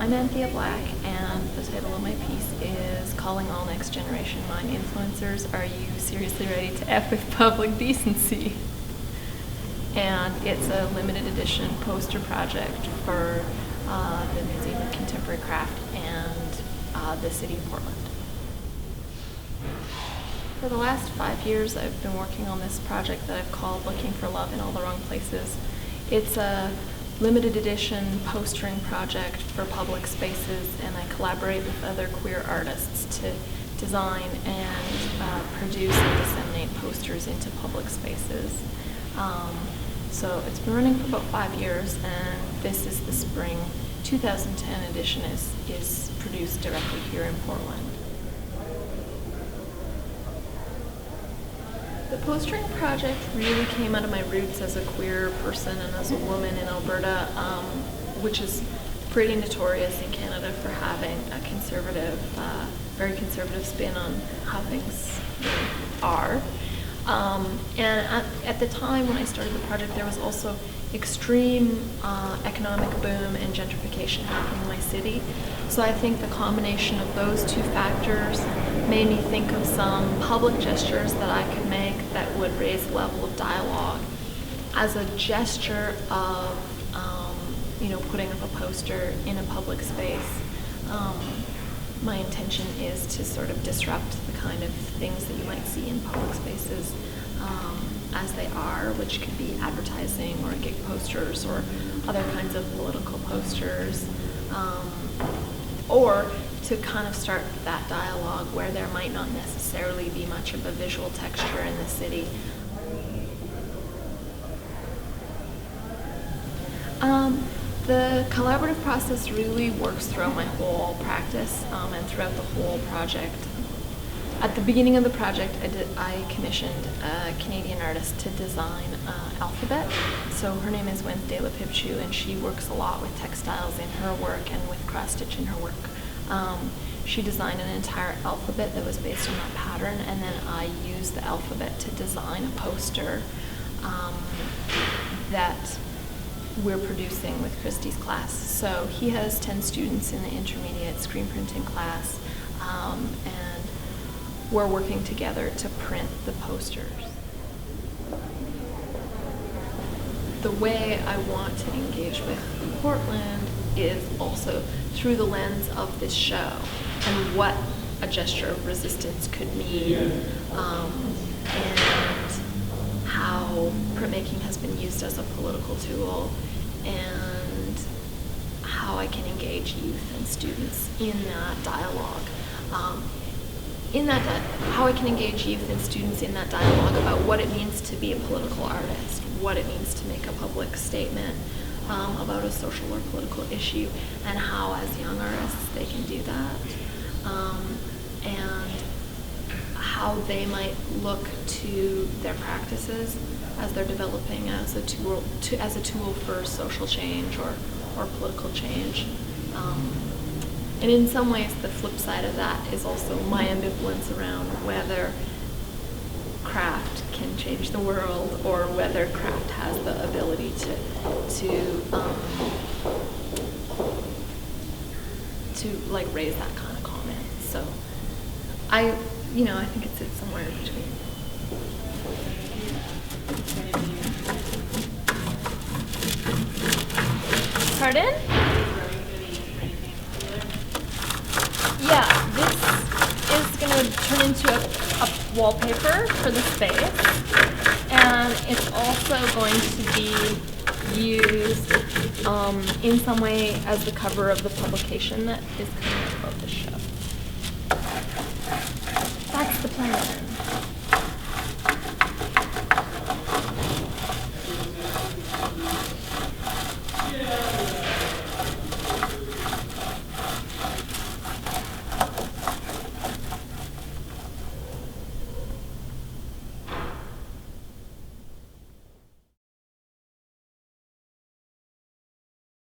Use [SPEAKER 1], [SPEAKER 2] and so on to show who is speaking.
[SPEAKER 1] I'm Anthea Black, and the title of my piece is Calling All Next Generation Mind Influencers, Are You Seriously Ready to F with Public Decency? And it's a limited edition poster project for the Museum of Contemporary Craft and the City of Portland. For the last 5 years, I've been working on this project that I've called Looking for Love in All the Wrong Places. It's a limited edition postering project for public spaces, and I collaborate with other queer artists to design and produce and disseminate posters into public spaces. So it's been running for about 5 years, and this is the spring 2010 edition is produced directly here in Portland. The postering project really came out of my roots as a queer person and as a woman in Alberta, which is pretty notorious in Canada for having a conservative, very conservative spin on how things are. And at the time when I started the project, there was also extreme economic boom and gentrification happening in my city. So I think the combination of those two factors made me think of some public gestures that I could make that would raise the level of dialogue as a gesture of, putting up a poster in a public space. My intention is to sort of disrupt the kind of things that you might see in public spaces as they are, which could be advertising or gig posters or other kinds of political posters, or to kind of start that dialogue where there might not necessarily be much of a visual texture in the city. The collaborative process really works throughout my whole practice and throughout the whole project. At the beginning of the project, I commissioned a Canadian artist to design an alphabet. So her name is Anthea, and she works a lot with textiles in her work and with cross-stitch in her work. She designed an entire alphabet that was based on that pattern, and then I used the alphabet to design a poster that we're producing with Christy's class. So he has 10 students in the intermediate screen printing class, and we're working together to print the posters. The way I want to engage with Portland is also through the lens of this show and what a gesture of resistance could mean, and how printmaking has been used as a political tool, and how I can engage youth and students in that dialogue. How I can engage youth and students in that dialogue about what it means to be a political artist, what it means to make a public statement about a social or political issue, and how as young artists they can do that, and how they might look to their practices as they're developing as a tool for social change or political change. And in some ways, the flip side of that is also my ambivalence around whether craft can change the world or whether craft has the ability to raise that kind of comment. So I think it sits somewhere in between. Pardon? Yeah, this is going to turn into a wallpaper for the space, and it's also going to be used in some way as the cover of the publication that is coming out about this show. That's the plan.